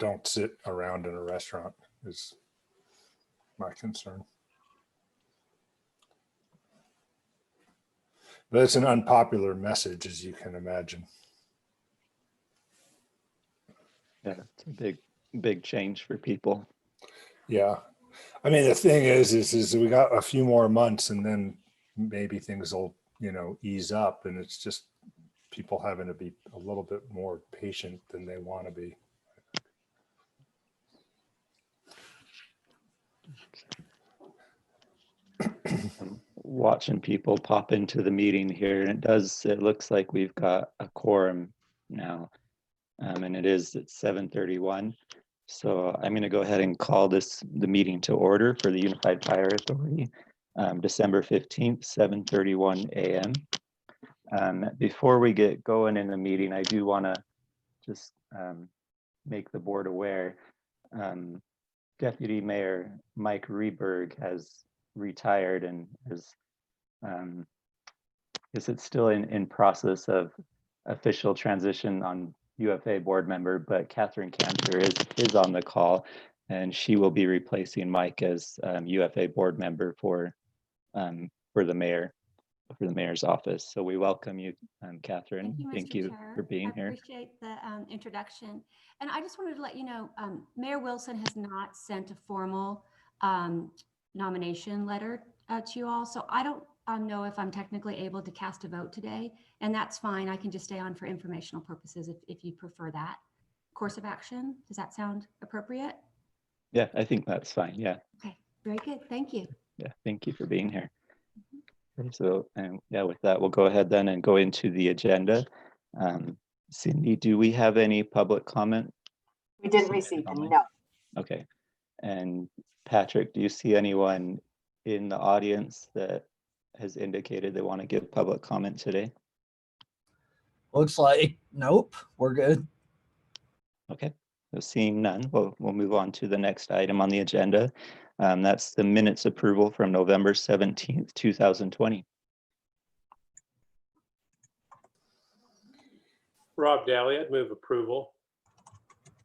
don't sit around in a restaurant is my concern. But it's an unpopular message, as you can imagine. Yeah, it's a big change for people. Yeah. I mean, the thing is we got a few more months and then maybe things will, ease up, and it's just people having to be a little bit more patient than they want to be. I'm watching people pop into the meeting here, and it looks like we've got a quorum now, and it is at 7:31. So I'm going to go ahead and call the meeting to order for the Unified Fire Authority, December 15th, 7:31 a.m. Before we get going in the meeting, I do want to just make the board aware. Deputy Mayor Mike Reberg has retired and is it still in process of official transition on UFA board member, but Catherine Cantor is on the call, and she will be replacing Mike as UFA board member for the mayor's office. So we welcome you, Catherine. Thank you for being here. I appreciate the introduction. And I just wanted to let you know, Mayor Wilson has not sent a formal nomination letter to you all. So I don't know if I'm technically able to cast a vote today, and that's fine. I can just stay on for informational purposes if you prefer that course of action. Does that sound appropriate? Yeah, I think that's fine. Yeah. Okay, very good. Thank you. Yeah, thank you for being here. Okay, so, with that, we'll go ahead then and go into the agenda. Cindy, do we have any public comment? We didn't receive any, no. Okay. And Patrick, do you see anyone in the audience that has indicated they want to give public comment today? Looks like nope, we're good. Okay, so seeing none, we'll move on to the next item on the agenda. That's the minutes approval from November 17th, 2020. Rob Daly, I'd move approval.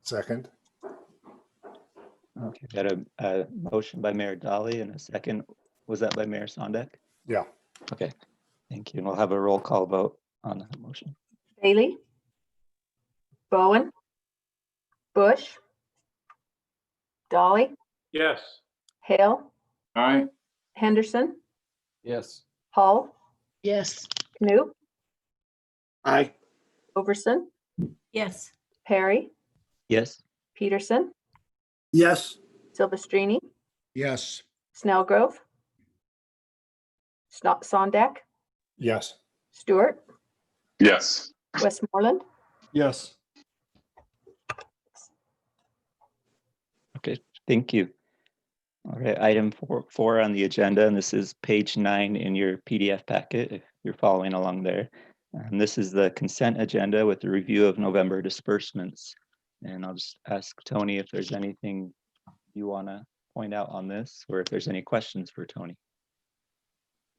Second. Okay, got a motion by Mayor Daly and a second. Was that by Mayor Sondak? Yeah. Okay, thank you. And we'll have a roll call vote on that motion. Bailey, Bowen, Bush, Dolly, Yes. Hale, Aye. Henderson, Yes. Hull, Yes. Knoop, Aye. Overson, Yes. Perry, Yes. Peterson, Yes. Silvestrini, Yes. Snellgrove, Sondak, Yes. Stewart, Yes. Westmoreland. Yes. Okay, thank you. All right, item four on the agenda, and this is page 9 in your PDF packet if you're following along there. And this is the consent agenda with the review of November disbursements. And I'll just ask Tony if there's anything you want to point out on this, or if there's any questions for Tony.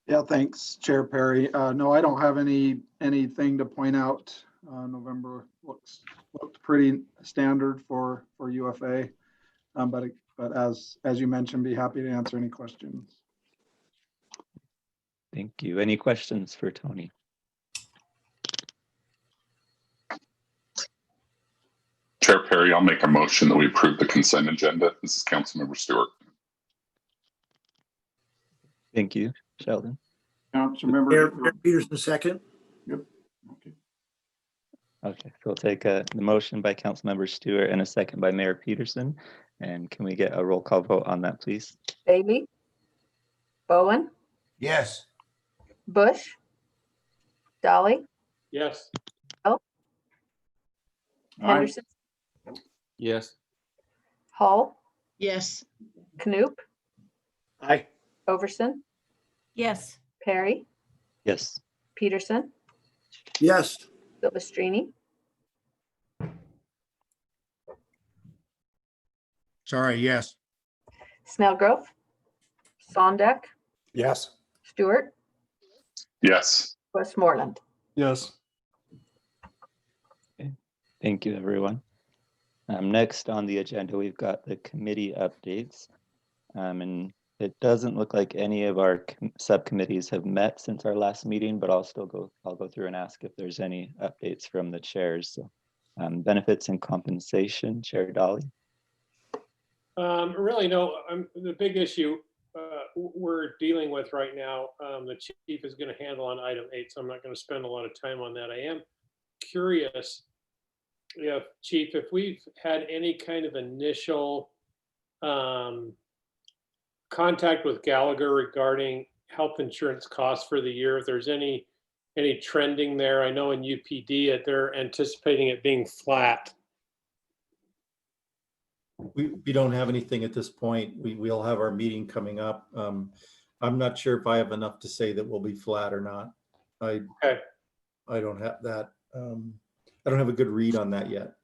Yeah, thanks, Chair Perry. No, I don't have anything to point out. November looked pretty standard for UFA, but as you mentioned, be happy to answer any questions. Thank you. Any questions for Tony? Chair Perry, I'll make a motion that we approve the consent agenda. This is Councilmember Stewart. Thank you, Sheldon. Councilmember Peterson, second. Yep. Okay. Okay, so we'll take the motion by Councilmember Stewart and a second by Mayor Peterson. And can we get a roll call vote on that, please? Bailey, Bowen, Yes. Bush, Dolly, Yes. Henderson, Yes. Hull, Yes. Knoop, Aye. Overson, Yes. Perry, Yes. Peterson, Yes. Silvestrini, Sorry, yes. Snellgrove, Sondak, Yes. Stewart, Yes. Westmoreland. Yes. Thank you, everyone. Next on the agenda, we've got the committee updates. And it doesn't look like any of our subcommittees have met since our last meeting, but I'll go through and ask if there's any updates from the chairs. So benefits and compensation, Chair Dolly. Really, no, the big issue we're dealing with right now, the chief is going to handle on item 8, so I'm not going to spend a lot of time on that. I am curious if, Chief, if we've had any kind of initial contact with Gallagher regarding health insurance costs for the year, if there's any trending there. I know in UPD they're anticipating it being flat. We don't have anything at this point. We'll have our meeting coming up. I'm not sure if I have enough to say that we'll be flat or not. I don't have that. I don't have a good read on that yet.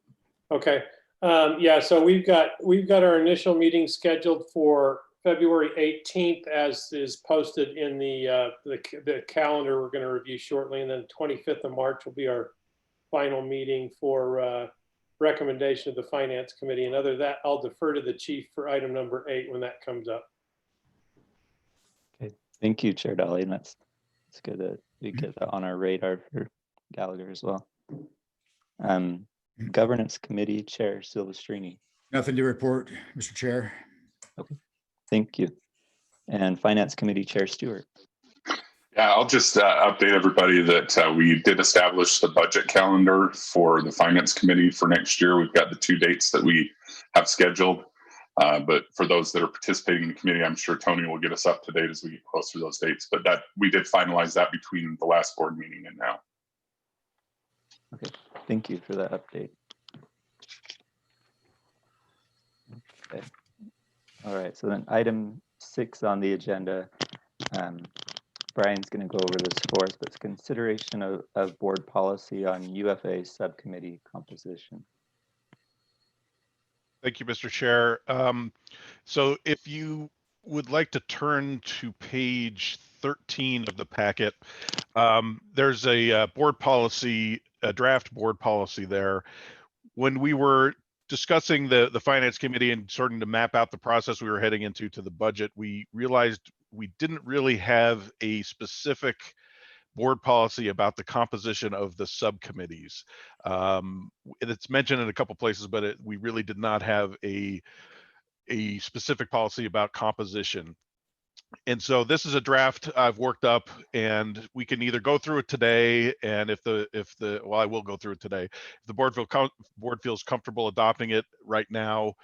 Okay. Yeah, so we've got our initial meeting scheduled for February 18th, as is posted in the calendar we're going to review shortly, and then 25th of March will be our final meeting for recommendation of the Finance Committee. And other than that, I'll defer to the chief for item number 8 when that comes up. Okay, thank you, Chair Dolly. And it's good that we get that on our radar for Gallagher as well. Governance Committee Chair Silvestrini. Nothing to report, Mr. Chair. Okay, thank you. And Finance Committee Chair Stewart. Yeah, I'll just update everybody that we did establish the budget calendar for the Finance Committee for next year. We've got the 2 dates that we have scheduled. But for those that are participating in the committee, I'm sure Tony will get us up to date as we get closer to those dates. But that we did finalize that between the last board meeting and now. Okay, thank you for that update. Okay. All right, so then item 6 on the agenda, Brian's going to go over this for us, but it's consideration of board policy on UFA subcommittee composition. Thank you, Mr. Chair. So if you would like to turn to page 13 of the packet, there's a board policy, a draft board policy there. When we were discussing the Finance Committee and starting to map out the process we were heading into to the budget, we realized we didn't really have a specific board policy about the composition of the subcommittees. It's mentioned in a couple places, but we really did not have a specific policy about composition. And so this is a draft I've worked up, and we can either go through it today, and well, I will go through it today. If the board feels comfortable adopting it right now,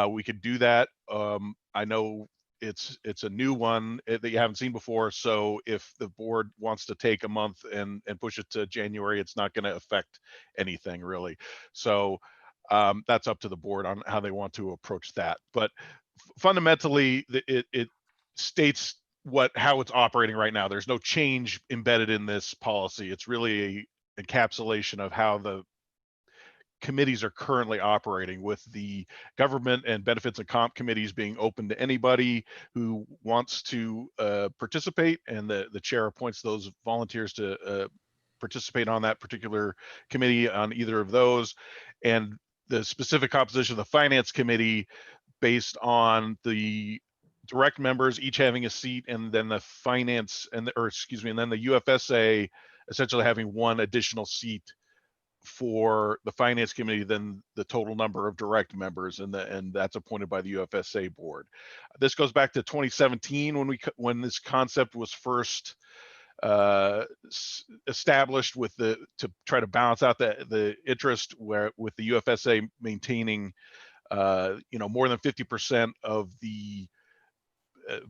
we could do that. I know it's a new one that you haven't seen before, so if the board wants to take a month and push it to January, it's not going to affect anything really. So that's up to the board on how they want to approach that. But fundamentally, it states how it's operating right now. There's no change embedded in this policy. It's really a encapsulation of how the committees are currently operating, with the government and benefits and comp committees being open to anybody who wants to participate, and the chair appoints those volunteers to participate on that particular committee on either of those. And the specific composition of the Finance Committee, based on the direct members each having a seat, and then the finance and the UFSA essentially having one additional seat for the Finance Committee than the total number of direct members, and that's appointed by the UFSA board. This goes back to 2017 when this concept was first established, to try to balance out the interest with the UFSA maintaining more than 50% of the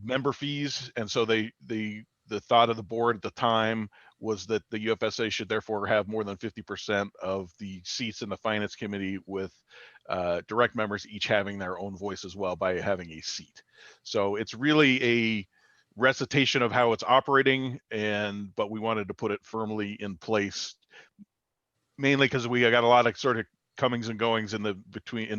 member fees. And so the thought of the board at the time was that the UFSA should therefore have more than 50% of the seats in the Finance Committee, with direct members each having their own voice as well by having a seat. So it's really a recitation of how it's operating, but we wanted to put it firmly in place, mainly because we got a lot of sort of comings and goings in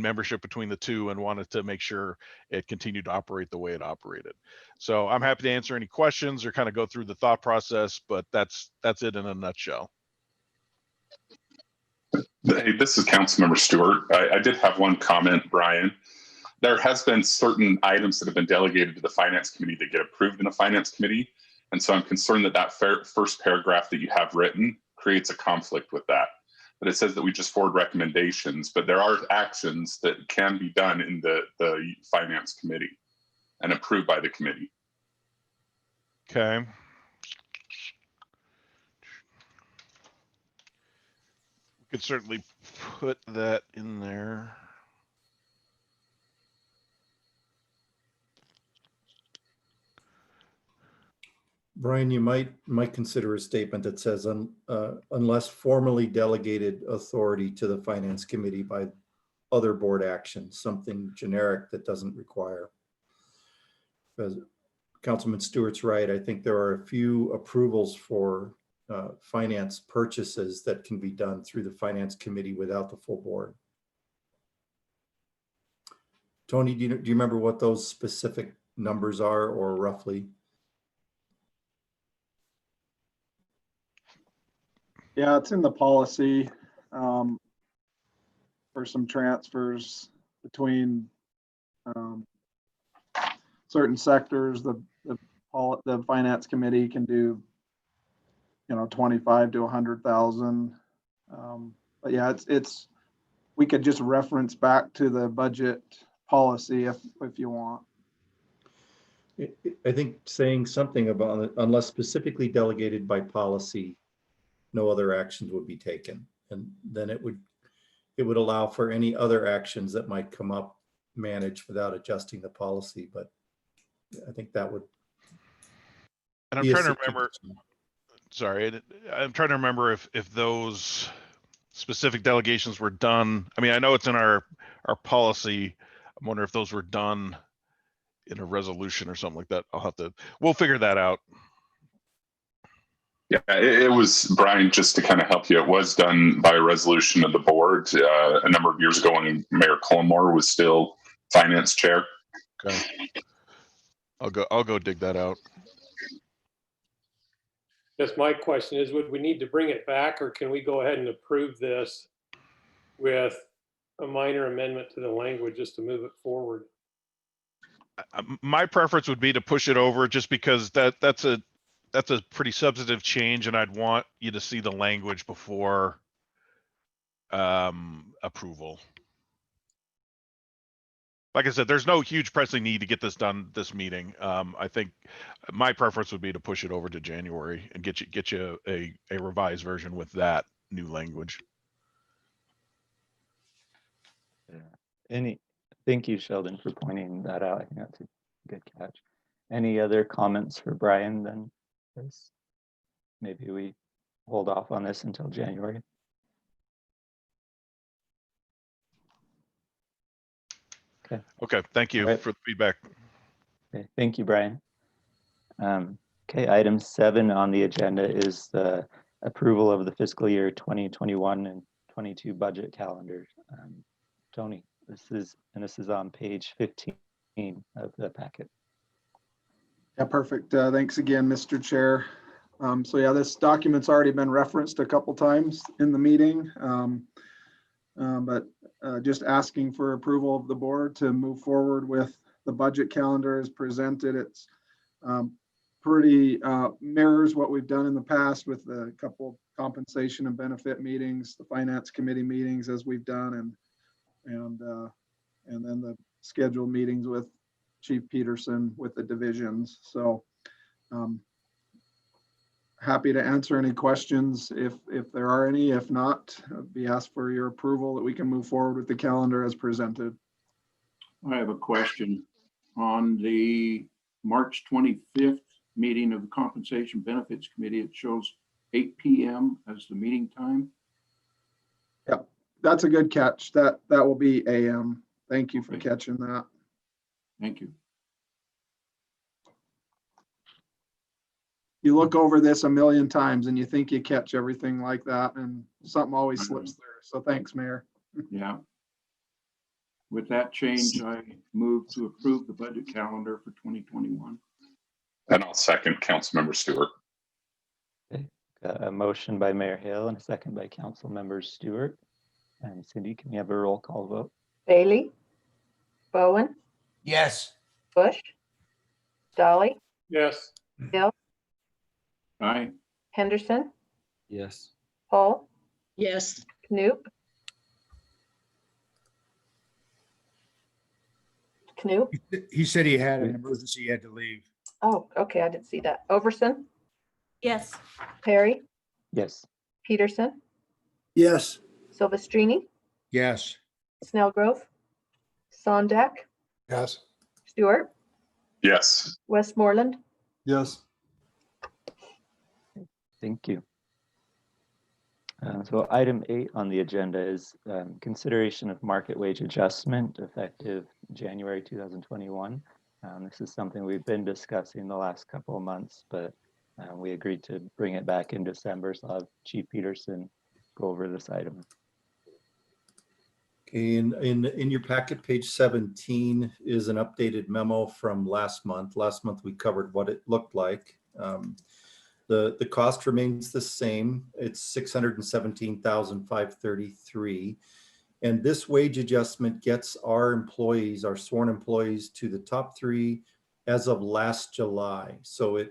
membership between the two, and wanted to make sure it continued to operate the way it operated. So I'm happy to answer any questions or kind of go through the thought process, but that's it in a nutshell. Hey, this is Councilmember Stewart. I did have one comment, Brian. There has been certain items that have been delegated to the Finance Committee that get approved in the Finance Committee. And so I'm concerned that that first paragraph that you have written creates a conflict with that. But it says that we just forward recommendations, but there are actions that can be done in the Finance Committee and approved by the committee. Okay. We could certainly put that in there. Brian, you might consider a statement that says, unless formally delegated authority to the Finance Committee by other board actions, something generic that doesn't require. Because Councilman Stewart's right. I think there are a few approvals for finance purchases that can be done through the Finance Committee without the full board. Tony, do you remember what those specific numbers are, or roughly? Yeah, it's in the policy for some transfers between certain sectors. The Finance Committee can do, 25 to 100,000. But yeah, it's we could just reference back to the budget policy if you want. I think saying something about it, unless specifically delegated by policy, no other actions would be taken, and then it would allow for any other actions that might come up managed without adjusting the policy. But I think that would. And I'm trying to remember. Sorry, I'm trying to remember if those specific delegations were done. I mean, I know it's in our policy. I'm wondering if those were done in a resolution or something like that. We'll figure that out. Yeah, it was, Brian, just to kind of help you, it was done by a resolution of the board a number of years ago when Mayor Colmore was still finance chair. Okay. I'll go dig that out. Yes, my question is, would we need to bring it back, or can we go ahead and approve this with a minor amendment to the language just to move it forward? My preference would be to push it over, just because that's a pretty substantive change, and I'd want you to see the language before approval. Like I said, there's no huge pressing need to get this done this meeting. I think my preference would be to push it over to January and get you a revised version with that new language. Yeah. Thank you, Sheldon, for pointing that out. I think that's a good catch. Any other comments for Brian then? Maybe we hold off on this until January. Okay, thank you for the feedback. Okay, thank you, Brian. Okay, item 7 on the agenda is the approval of the fiscal year 2021 and 22 budget calendar. Tony, this is on page 15 of the packet. Yeah, perfect. Thanks again, Mr. Chair. So yeah, this document's already been referenced a couple times in the meeting, but just asking for approval of the board to move forward with the budget calendar as presented. It's pretty mirrors what we've done in the past with a couple compensation and benefit meetings, the Finance Committee meetings as we've done, and then the scheduled meetings with Chief Peterson with the divisions. So happy to answer any questions if there are any. If not, I'd be asked for your approval that we can move forward with the calendar as presented. I have a question. On the March 25th meeting of the Compensation Benefits Committee, it shows 8 p.m. as the meeting time. Yep, that's a good catch. That will be AM. Thank you for catching that. Thank you. You look over this a million times and you think you catch everything like that, and something always slips through. So thanks, Mayor. Yeah. With that change, I move to approve the budget calendar for 2021. And I'll second Councilmember Stewart. Okay, A motion by Mayor Hill and a second by Council Member Stewart. And Cindy, can we have a roll call vote? Bailey, Bowen, Yes. Bush, Dolly, Yes. Hill, Aye. Henderson, Yes. Paul, Yes. Knoop. Knoop. He said he had an emergency, he had to leave. Oh, okay, I didn't see that. Overson, Yes. Perry, Yes. Peterson, Yes. Silvestrini, Yes. Snellgrove, Sondak, Yes. Stewart, Yes. Westmoreland. Yes. Thank you. So item 8 on the agenda is consideration of market wage adjustment effective January 2021. This is something we've been discussing the last couple of months, but we agreed to bring it back in December. So I'll have Chief Peterson go over this item. Okay, in your packet, page 17 is an updated memo from last month. Last month we covered what it looked like. The cost remains the same. It's $617,533. And this wage adjustment gets our employees, our sworn employees, to the top 3 as of last July. So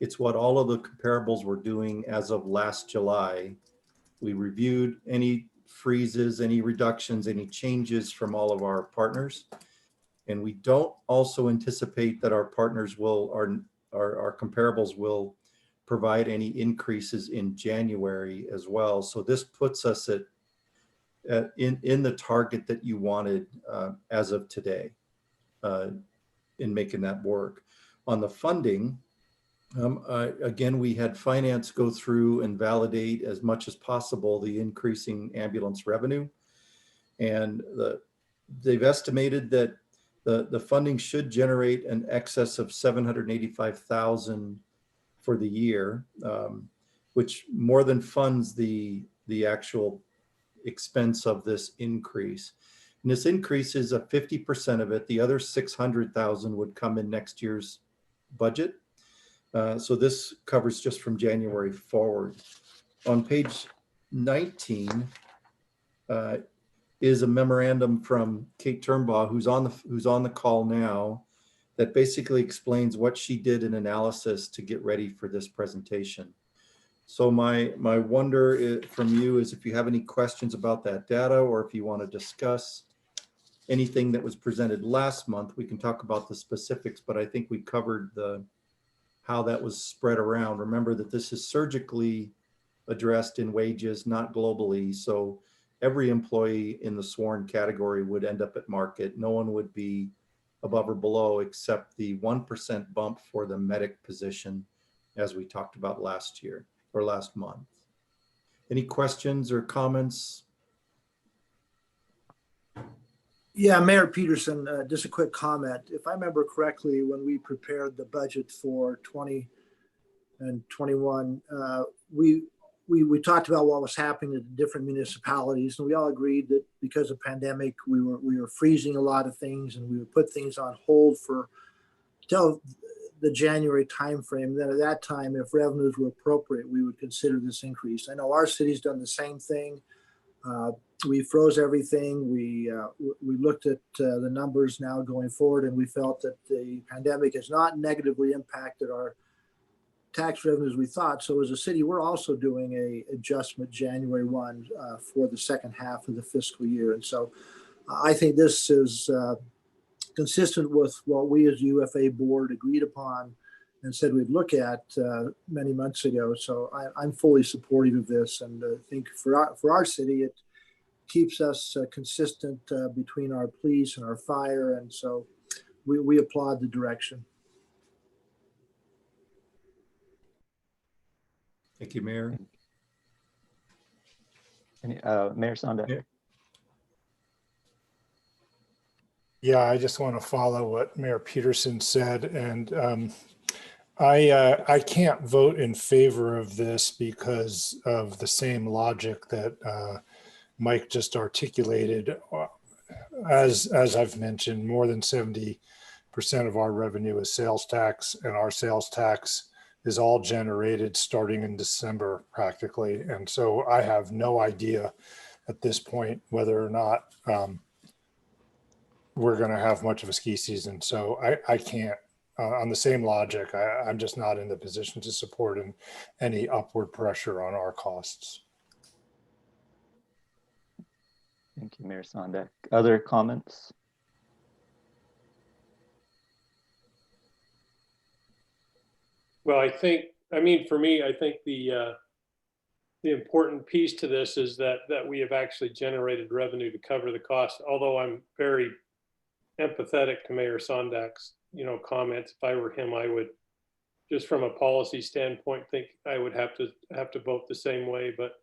it's what all of the comparables were doing as of last July. We reviewed any freezes, any reductions, any changes from all of our partners. And we don't also anticipate that our partners will, our comparables will provide any increases in January as well. So this puts us in the target that you wanted as of today in making that work. On the funding, again, we had finance go through and validate as much as possible the increasing ambulance revenue. And they've estimated that the funding should generate an excess of $785,000 for the year, which more than funds the actual expense of this increase. And this increase is 50% of it. The other $600,000 would come in next year's budget. So this covers just from January forward. On page 19 is a memorandum from Kate Turnbaugh, who's on the call now, that basically explains what she did in analysis to get ready for this presentation. So my wonder from you is if you have any questions about that data, or if you want to discuss anything that was presented last month. We can talk about the specifics, but I think we covered how that was spread around. Remember that this is surgically addressed in wages, not globally. So every employee in the sworn category would end up at market. No one would be above or below except the 1% bump for the medic position, as we talked about last year or last month. Any questions or comments? Yeah, Mayor Peterson, just a quick comment. If I remember correctly, when we prepared the budget for 20 and 21, we talked about what was happening at different municipalities, and we all agreed that because of pandemic, we were freezing a lot of things, and we would put things on hold for till the January timeframe. Then at that time, if revenues were appropriate, we would consider this increase. I know our city's done the same thing. We froze everything. We looked at the numbers now going forward, and we felt that the pandemic has not negatively impacted our tax revenues we thought. So as a city, we're also doing a adjustment January 1 for the second half of the fiscal year. And so I think this is consistent with what we as UFA board agreed upon and said we'd look at many months ago. So I'm fully supportive of this, and I think for our city, it keeps us consistent between our police and our fire. And so we applaud the direction. Thank you, Mayor. Mayor Sonda. Yeah. Yeah, I just want to follow what Mayor Peterson said, and I can't vote in favor of this because of the same logic that Mike just articulated. As I've mentioned, more than 70% of our revenue is sales tax, and our sales tax is all generated starting in December practically. And so I have no idea at this point whether or not we're going to have much of a ski season. So I can't, on the same logic, I'm just not in the position to support any upward pressure on our costs. Thank you, Mayor Sondak. Other comments? Well, I mean, for me, I think the important piece to this is that we have actually generated revenue to cover the cost. Although I'm very empathetic to Mayor Sondak's, comments. If I were him, I would, just from a policy standpoint, think I would have to vote the same way. But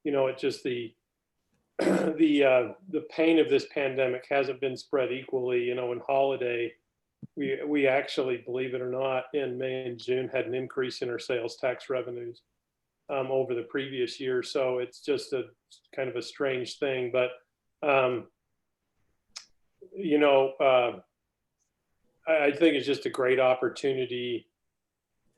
it's just the pain of this pandemic hasn't been spread equally. In holiday, we actually, believe it or not, in May and June had an increase in our sales tax revenues over the previous year. So it's just a kind of a strange thing. But I think it's just a great opportunity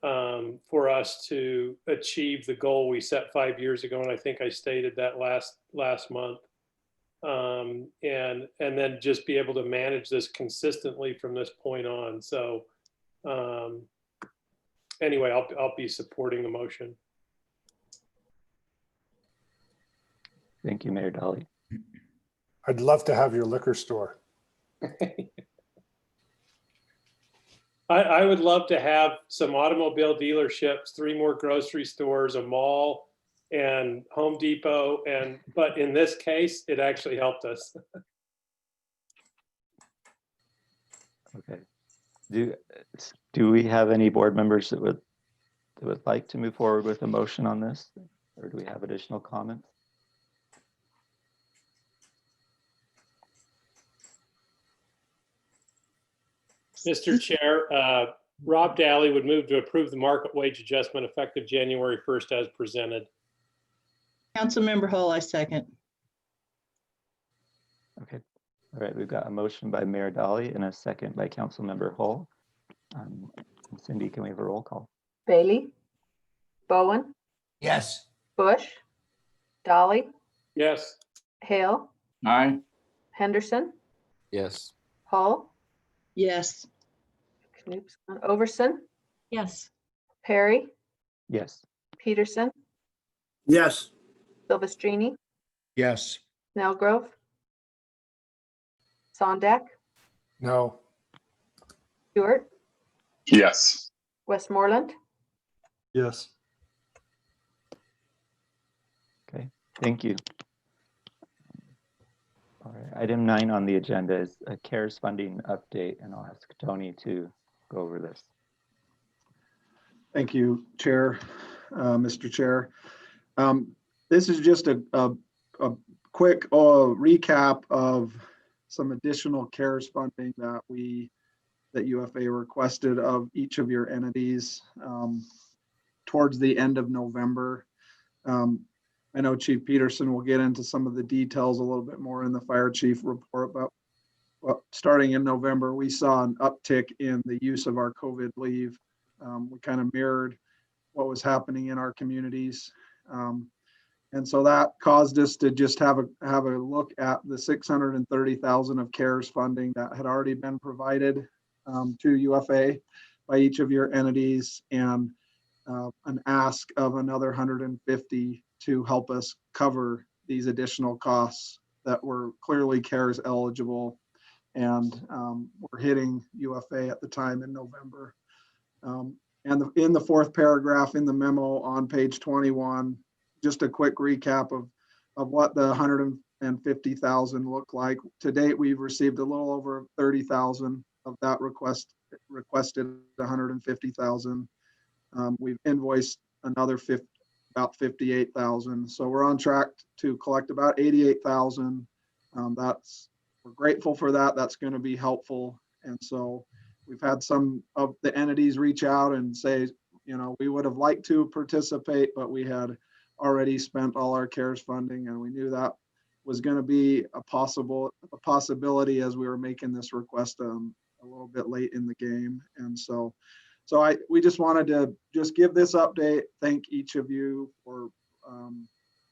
for us to achieve the goal we set 5 years ago, and I think I stated that last month. And then just be able to manage this consistently from this point on. So anyway, I'll be supporting the motion. Thank you, Mayor Daly. I'd love to have your liquor store. I would love to have some automobile dealerships, 3 more grocery stores, a mall, and Home Depot. But in this case, it actually helped us. Okay. Do we have any board members that would like to move forward with a motion on this, or do we have additional comments? Mr. Chair, Rob Daly would move to approve the market wage adjustment effective January 1st as presented. Councilmember Hull, I second. Okay. All right. We've got a motion by Mayor Daly and a second by Councilmember Hull. Cindy, can we have a roll call? Bailey, Bowen, Yes. Bush, Dolly, Yes. Hale, Aye. Henderson, Yes. Hull, Yes. Overson, Yes. Perry, Yes. Peterson, Yes. Silvestrini, Yes. Snellgrove, Sondak, No. Stewart, Yes. Westmoreland, Yes. Okay. Thank you. All right. Item 9 on the agenda is a CARES funding update, and I'll ask Tony to go over this. Thank you, Chair, Mr. Chair. This is just a quick recap of some additional CARES funding that UFA requested of each of your entities towards the end of November. I know Chief Peterson will get into some of the details a little bit more in the fire chief report, but starting in November, we saw an uptick in the use of our COVID leave. We kind of mirrored what was happening in our communities. And so that caused us to just have a look at the 630,000 of CARES funding that had already been provided to UFA by each of your entities, and an ask of another 150 to help us cover these additional costs that were clearly CARES eligible and were hitting UFA at the time in November. And in the 4th paragraph in the memo on page 21, just a quick recap of what the 150,000 look like. To date, we've received a little over 30,000 of that requested 150,000. We've invoiced another about 58,000. So we're on track to collect about 88,000. We're grateful for that. That's going to be helpful. And so we've had some of the entities reach out and say, we would have liked to participate, but we had already spent all our CARES funding, and we knew that was going to be a possibility as we were making this request a little bit late in the game. And so So we just wanted to just give this update. Thank each of you for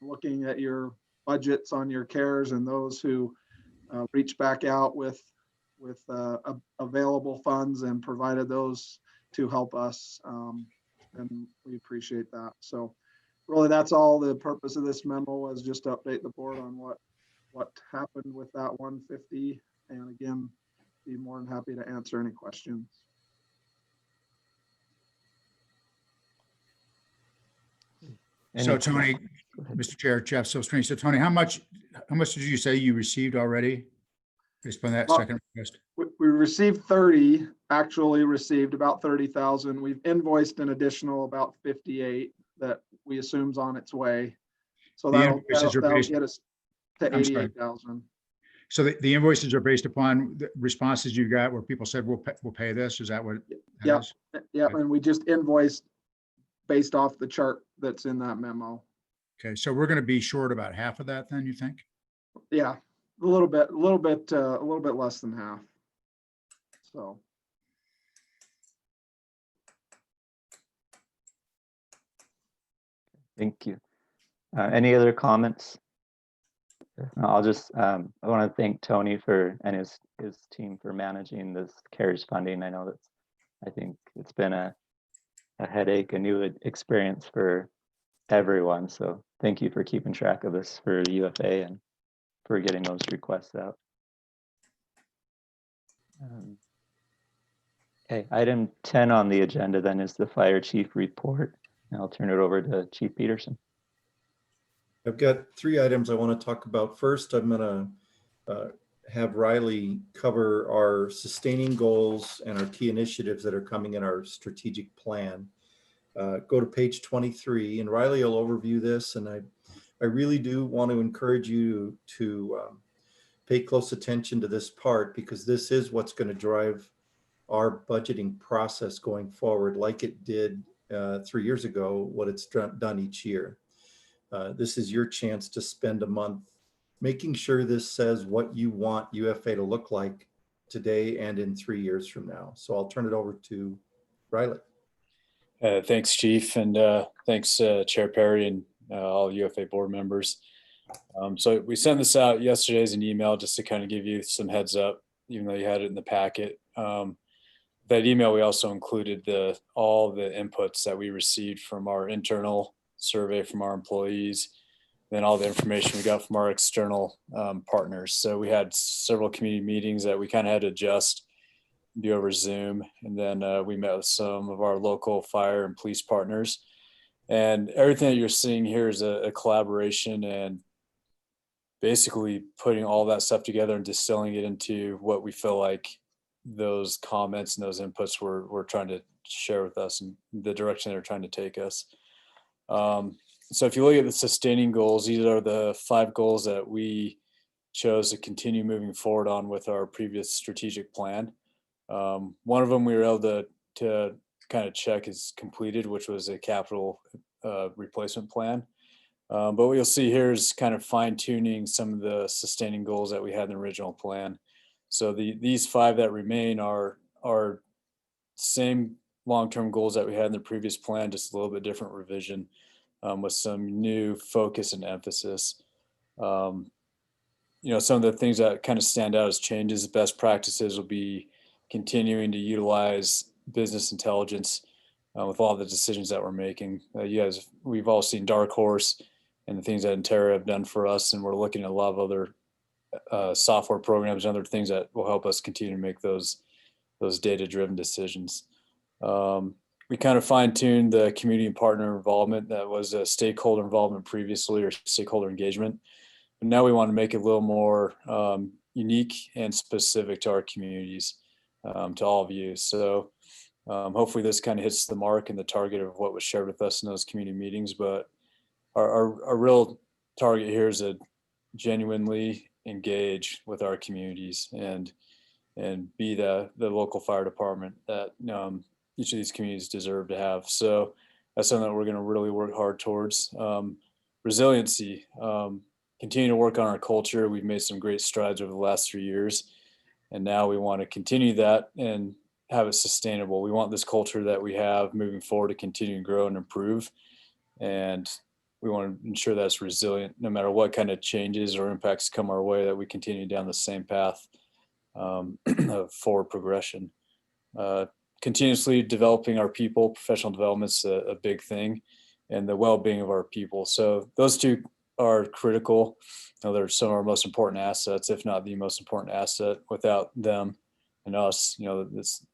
looking at your budgets on your cares and those who reached back out with available funds and provided those to help us. And we appreciate that. So really, that's all the purpose of this memo, was just to update the board on what happened with that 150. And again, be more than happy to answer any questions. So Tony, Mr. Chair, Jeff Silverstream. So Tony, how much did you say you received already based on that Well, second request? We received 30, actually received about 30,000. We've invoiced an additional about 58 that we assume's on its way. So The that'll invoices are based- get us to I'm sorry. 88,000. So the invoices are based upon the responses you got where people said, we'll pay this. Is that what? that Yep. is? Yeah, and we just invoiced based off the chart that's in that memo. Okay, so we're going to be short about half of that then, you think? Yeah, a little bit less than half. So. Thank you. Any other comments? I'll just, I want to thank Tony and his team for managing this CARES funding. I know I think it's been a headache, a new experience for everyone. So thank you for keeping track of this for the UFA and for getting those requests out. Okay, item 10 on the agenda then is the fire chief report. And I'll turn it over to Chief Peterson. I've got 3 items I want to talk about. First, I'm going to have Riley cover our sustaining goals and our key initiatives that are coming in our strategic plan. Go to page 23, and Riley will overview this. And I really do want to encourage you to pay close attention to this part, because this is what's going to drive our budgeting process going forward, like it did 3 years ago, what it's done each year. This is your chance to spend a month making sure this says what you want UFA to look like today and in 3 years from now. So I'll turn it over to Riley. Thanks, Chief, and thanks, Chair Perry, and all UFA board members. So we sent this out yesterday as an email just to kind of give you some heads up, even though you had it in the packet. That email, we also included all the inputs that we received from our internal survey from our employees, then all the information we got from our external partners. So we had several community meetings that we kind of had to adjust, be over Zoom. And then we met with some of our local fire and police partners. And everything that you're seeing here is a collaboration and basically putting all that stuff together and distilling it into what we feel like those comments and those inputs were trying to share with us and the direction they're trying to take us. So if you look at the sustaining goals, these are the 5 goals that we chose to continue moving forward on with our previous strategic plan. One of them we were able to kind of check is completed, which was a capital replacement plan. But what you'll see here is kind of fine tuning some of the sustaining goals that we had in the original plan. So these 5 that remain are same long-term goals that we had in the previous plan, just a little bit different revision with some new focus and emphasis. Some of the things that kind of stand out as changes, best practices will be continuing to utilize business intelligence with all the decisions that we're making. We've all seen Dark Horse and the things that Intera have done for us, and we're looking at a lot of other software programs and other things that will help us continue to make those data-driven decisions. We kind of fine-tuned the community and partner involvement. That was a stakeholder involvement previously, or stakeholder engagement. But now we want to make it a little more unique and specific to our communities, to all of you. So hopefully this kind of hits the mark and the target of what was shared with us in those community meetings. But our real target here is to genuinely engage with our communities and be the local fire department that each of these communities deserve to have. So that's something that we're going to really work hard towards. Resiliency, continue to work on our culture. We've made some great strides over the last 3 years, and now we want to continue that and have it sustainable. We want this culture that we have moving forward to continue to grow and improve. And we want to ensure that it's resilient no matter what kind of changes or impacts come our way, that we continue down the same path of forward progression. Continuously developing our people, professional development's a big thing, and the well-being of our people. So those two are critical. They're some of our most important assets, if not the most important asset. Without them and us, this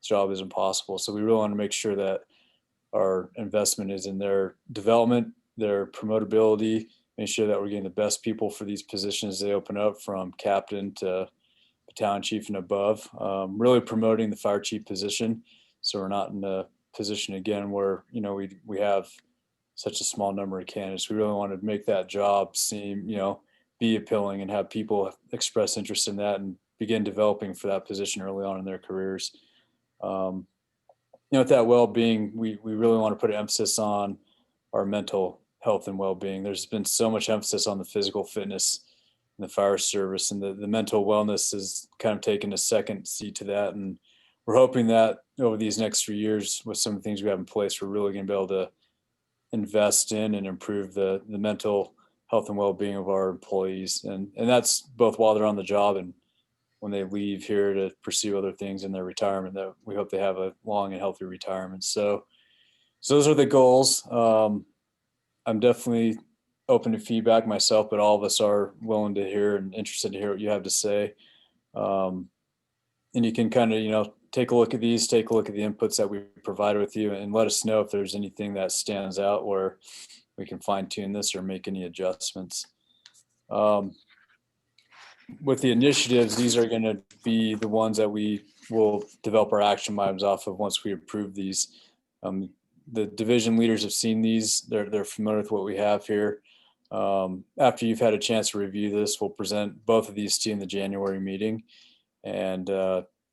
job isn't possible. So we really want to make sure that our investment is in their development, their promotability, make sure that we're getting the best people for these positions they open up, from captain to battalion chief and above. Really promoting the fire chief position, so we're not in a position again where we have such a small number of candidates. We really want to make that job seem be appealing and have people express interest in that and begin developing for that position early on in their careers. With that well-being, we really want to put an emphasis on our mental health and well-being. There's been so much emphasis on the physical fitness in the fire service, and the mental wellness has kind of taken a second seat to that. And we're hoping that over these next 3 years, with some of the things we have in place, we're really going to be able to invest in and improve the mental health and well-being of our employees. And that's both while they're on the job and when they leave here to pursue other things in their retirement, that we hope they have a long and healthy retirement. So those are the goals. I'm definitely open to feedback myself, but all of us are willing to hear and interested to hear what you have to say. And you can kind of, take a look at these, take a look at the inputs that we provided with you, and let us know if there's anything that stands out where we can fine tune this or make any adjustments. With the initiatives, these are going to be the ones that we will develop our action items off of once we approve these. The division leaders have seen these. They're familiar with what we have here. After you've had a chance to review this, we'll present both of these to you in the January meeting. And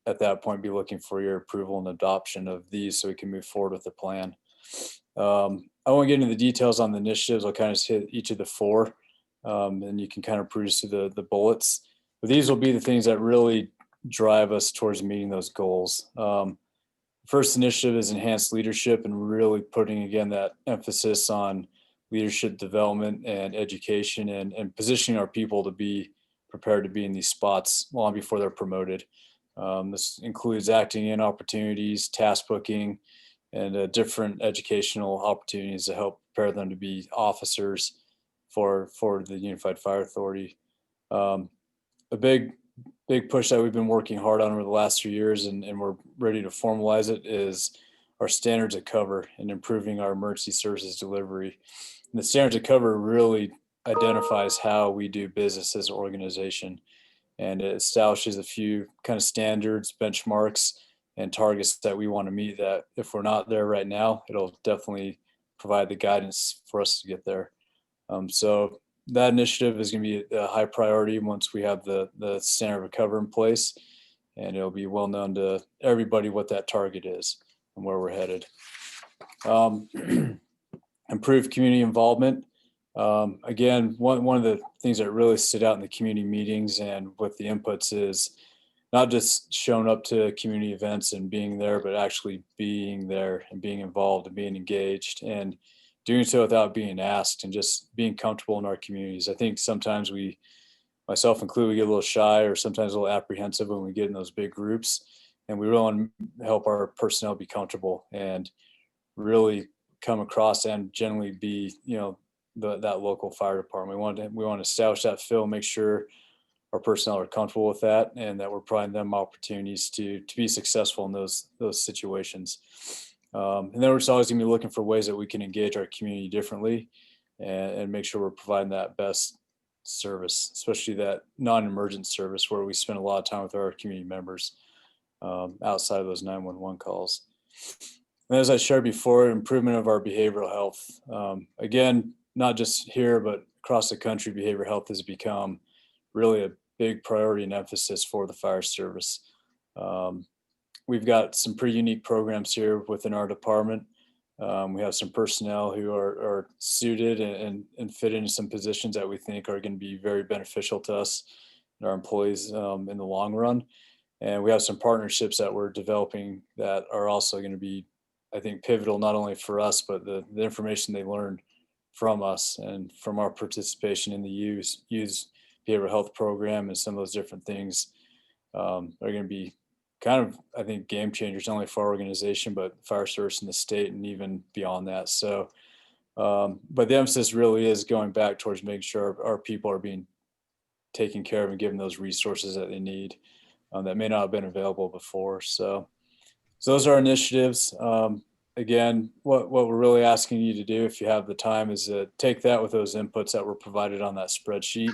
at that point, be looking for your approval and adoption of these so we can move forward with the plan. I won't get into the details on the initiatives. I'll kind of hit each of the four, and you can kind of peruse through the bullets. But these will be the things that really drive us towards meeting those goals. First initiative is enhanced leadership, and really putting, again, that emphasis on leadership development and education, and positioning our people to be prepared to be in these spots long before they're promoted. This includes acting in opportunities, task booking, and different educational opportunities to help prepare them to be officers for the Unified Fire Authority. A big push that we've been working hard on over the last 3 years, and we're ready to formalize it, is our standards of cover and improving our emergency services delivery. And the standards of cover really identifies how we do business as an organization, and it establishes a few kind of standards, benchmarks, and targets that we want to meet, that if we're not there right now, it'll definitely provide the guidance for us to get there. So that initiative is going to be a high priority once we have the standard of cover in place, and it'll be well known to everybody what that target is and where we're headed. Improve community involvement. Again, one of the things that really stood out in the community meetings and with the inputs is not just showing up to community events and being there, but actually being there and being involved and being engaged, and doing so without being asked, and just being comfortable in our communities. I think sometimes we, myself included, we get a little shy or sometimes a little apprehensive when we get in those big groups, and we really want to help our personnel be comfortable and really come across and generally be, that local fire department. We want to establish that feel, make sure our personnel are comfortable with that, and that we're providing them opportunities to be successful in those situations. And then we're just always going to be looking for ways that we can engage our community differently, and make sure we're providing that best service, especially that non-emergent service where we spend a lot of time with our community members outside of those 911 calls. And as I shared before, improvement of our behavioral health. Again, not just here, but across the country, behavioral health has become really a big priority and emphasis for the fire service. We've got some pretty unique programs here within our department. We have some personnel who are suited and fit into some positions that we think are going to be very beneficial to us and our employees in the long run. And we have some partnerships that we're developing that are also going to be, I think, pivotal, not only for us, but the information they learn from us and from our participation in the use behavioral health program and some of those different things are going to be kind of, I think, game changers, not only for our organization, but fire service in the state and even beyond that. So, but the emphasis really is going back towards making sure our people are being taken care of and given those resources that they need that may not have been available before. So those are our initiatives. Again, what we're really asking you to do, if you have the time, is to take that with those inputs that were provided on that spreadsheet,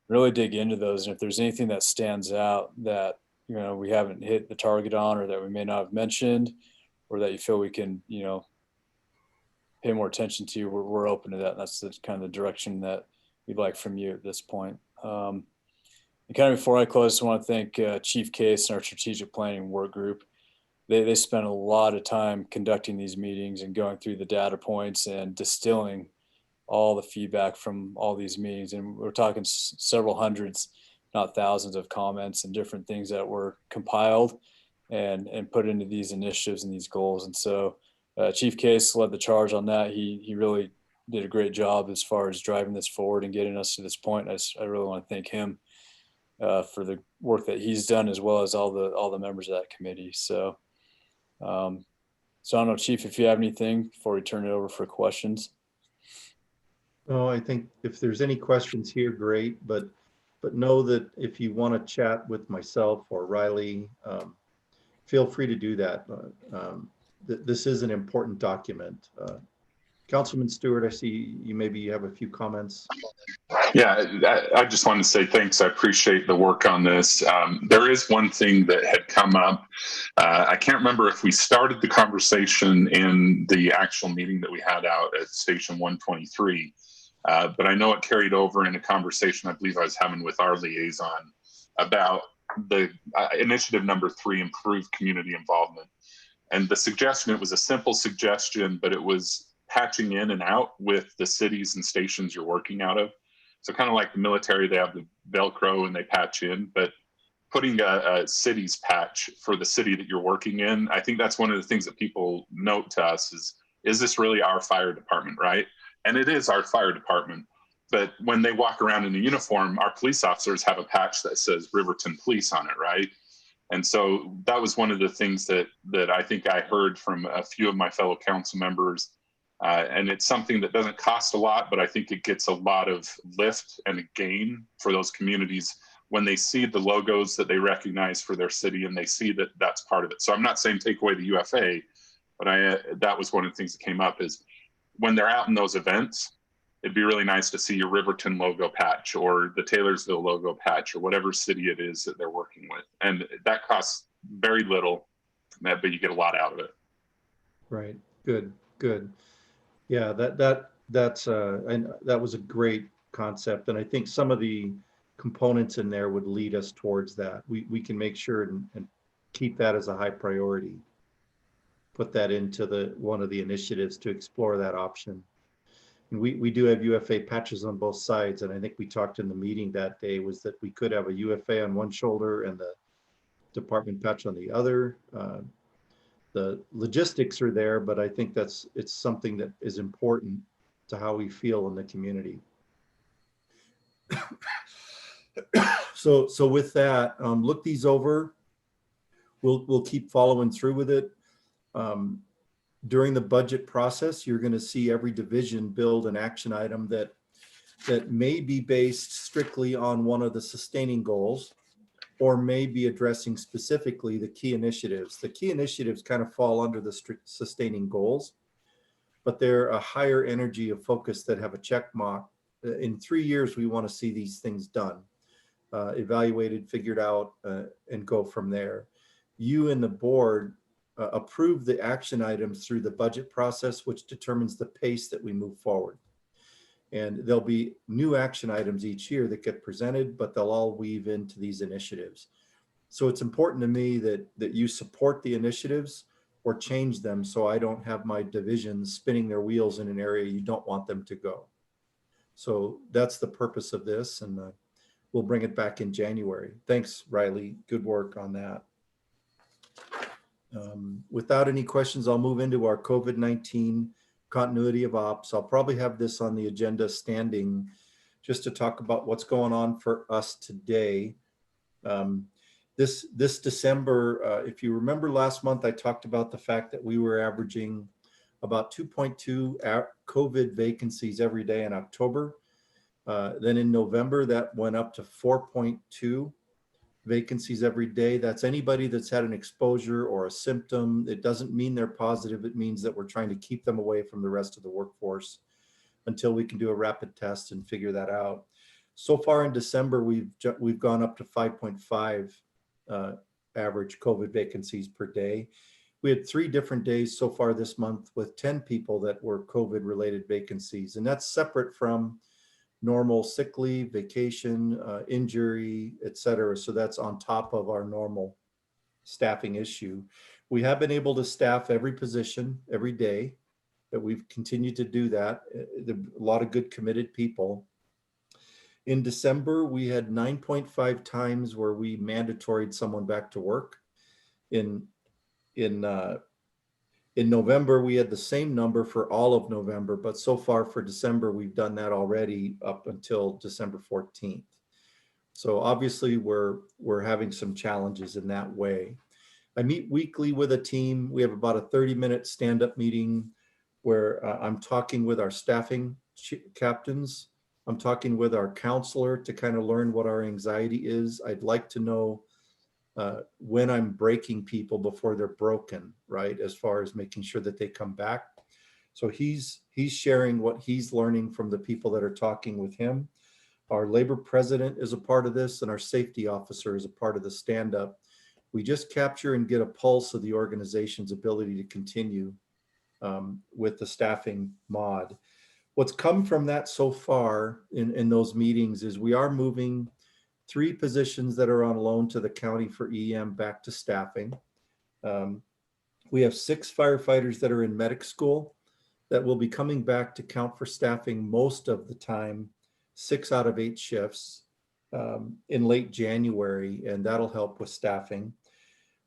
really dig into those. And if there's anything that stands out that, you know, we haven't hit the target on, or that we may not have mentioned, or that you feel we can, you know, pay more attention to, we're open to that. And that's the kind of the direction that we'd like from you at this point. And kind of before I close, I just want to thank Chief Case and our strategic planning work group. They spent a lot of time conducting these meetings and going through the data points and distilling all the feedback from all these meetings. And we're talking several hundreds, not thousands of comments and different things that were compiled and put into these initiatives and these goals. And so Chief Case led the charge on that. He really did a great job as far as driving this forward and getting us to this point. I really want to thank him for the work that he's done, as well as all the members of that committee. So, I don't know, Chief, if you have anything before we turn it over for questions. No, I think if there's any questions here, great. But know that if you want to chat with myself or Riley, feel free to do that. This is an important document. Councilman Stewart, I see you maybe have a few comments. Yeah, I just wanted to say thanks. I appreciate the work on this. There is one thing that had come up. I can't remember if we started the conversation in the actual meeting that we had out at Station 123, but I know it carried over in a conversation I believe I was having with our liaison about the initiative number 3, improve community involvement. And the suggestion, it was a simple suggestion, but it was patching in and out with the cities and stations you're working out of. So kind of like the military, they have the Velcro and they patch in, but putting a city's patch for the city that you're working in, I think that's one of the things that people note to us is this really our fire department, right? And it is our fire department. But when they walk around in a uniform, our police officers have a patch that says Riverton Police on it, right? And so that was one of the things that I think I heard from a few of my fellow council members. And it's something that doesn't cost a lot, but I think it gets a lot of lift and a gain for those communities when they see the logos that they recognize for their city and they see that that's part of it. So I'm not saying take away the UFA, but that was one of the things that came up is when they're out in those events, it'd be really nice to see your Riverton logo patch or the Taylorsville logo patch or whatever city it is that they're working with. And that costs very little, but you get a lot out of it. Right. Good. Yeah, that's and that was a great concept, and I think some of the components in there would lead us towards that. We can make sure and keep that as a high priority. Put that into one of the initiatives to explore that option. And we do have UFA patches on both sides, and I think we talked in the meeting that day was that we could have a UFA on one shoulder and the department patch on the other. The logistics are there, but I think it's something that is important to how we feel in the community. So with that, look these over. We'll keep following through with it. During the budget process, you're going to see every division build an action item that may be based strictly on one of the sustaining goals, or may be addressing specifically the key initiatives. The key initiatives kind of fall under the sustaining goals, but they're a higher energy of focus that have a check mark. In 3 years, we want to see these things done, evaluated, figured out, and go from there. You and the board approve the action items through the budget process, which determines the pace that we move forward. And there'll be new action items each year that get presented, but they'll all weave into these initiatives. So it's important to me that you support the initiatives or change them, so I don't have my divisions spinning their wheels in an area you don't want them to go. So that's the purpose of this. And we'll bring it back in January. Thanks, Riley. Good work on that. Without any questions, I'll move into our COVID-19 continuity of ops. I'll probably have this on the agenda standing just to talk about what's going on for us today. This December, if you remember last month, I talked about the fact that we were averaging about 2.2 COVID vacancies every day in October. Then in November, that went up to 4.2 vacancies every day. That's anybody that's had an exposure or a symptom. It doesn't mean they're positive. It means that we're trying to keep them away from the rest of the workforce until we can do a rapid test and figure that out. So far in December, we've gone up to 5.5 average COVID vacancies per day. We had 3 different days so far this month with 10 people that were COVID related vacancies. And that's separate from normal sick leave, vacation, injury, et cetera. So that's on top of our normal staffing issue. We have been able to staff every position every day, that we've continued to do that. A lot of good committed people. In December, we had 9.5 times where we mandatoried someone back to work. In November, we had the same number for all of November, but so far for December, we've done that already up until December 14th. So obviously we're having some challenges in that way. I meet weekly with a team. We have about a 30-minute stand-up meeting where I'm talking with our staffing captains. I'm talking with our counselor to kind of learn what our anxiety is. I'd like to know when I'm breaking people before they're broken, right? As far as making sure that they come back. So he's sharing what he's learning from the people that are talking with him. Our labor president is a part of this, and our safety officer is a part of the stand-up. We just capture and get a pulse of the organization's ability to continue with the staffing mod. What's come from that so far in those meetings is we are moving 3 positions that are on loan to the county for EM back to staffing. We have 6 firefighters that are in medic school that will be coming back to count for staffing most of the time, 6 out of 8 shifts in late January, and that'll help with staffing.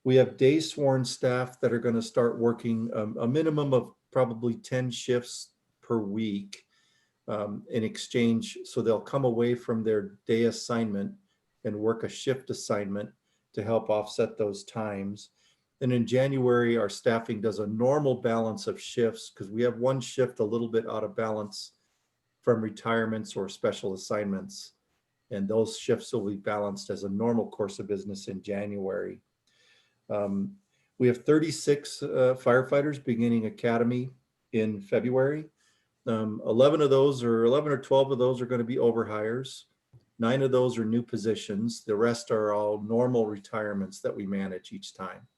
We have day sworn staff that are going to start working a minimum of probably 10 shifts per week in exchange. So they'll come away from their day assignment and work a shift assignment to help offset those times. And in January, our staffing does a normal balance of shifts because we have 1 shift a little bit out of balance from retirements or special assignments. And those shifts will be balanced as a normal course of business in January. We have 36 firefighters beginning academy in February. 11 or 12 of those are going to be overhires. 9 of those are new positions. The rest are all normal retirements that we manage each time.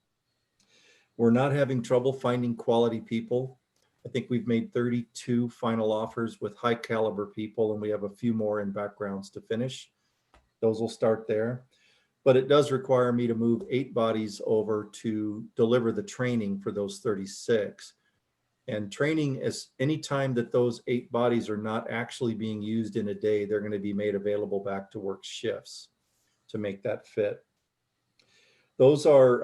We're not having trouble finding quality people. I think we've made 32 final offers with high caliber people, and we have a few more in backgrounds to finish. Those will start there. But it does require me to move 8 bodies over to deliver the training for those 36. And training is any time that those 8 bodies are not actually being used in a day, they're going to be made available back to work shifts to make that fit. Those are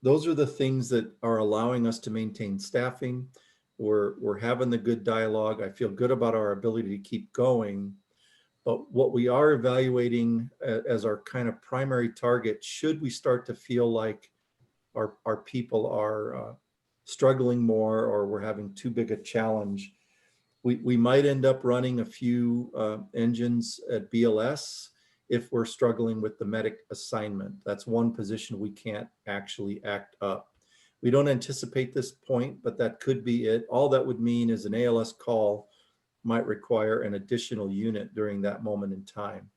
the things that are allowing us to maintain staffing. We're having the good dialogue. I feel good about our ability to keep going. But what we are evaluating as our kind of primary target, should we start to feel like our people are struggling more or we're having too big a challenge, we might end up running a few engines at BLS if we're struggling with the medic assignment. That's one position we can't actually act up. We don't anticipate this point, but that could be it. All that would mean is an ALS call might require an additional unit during that moment in time.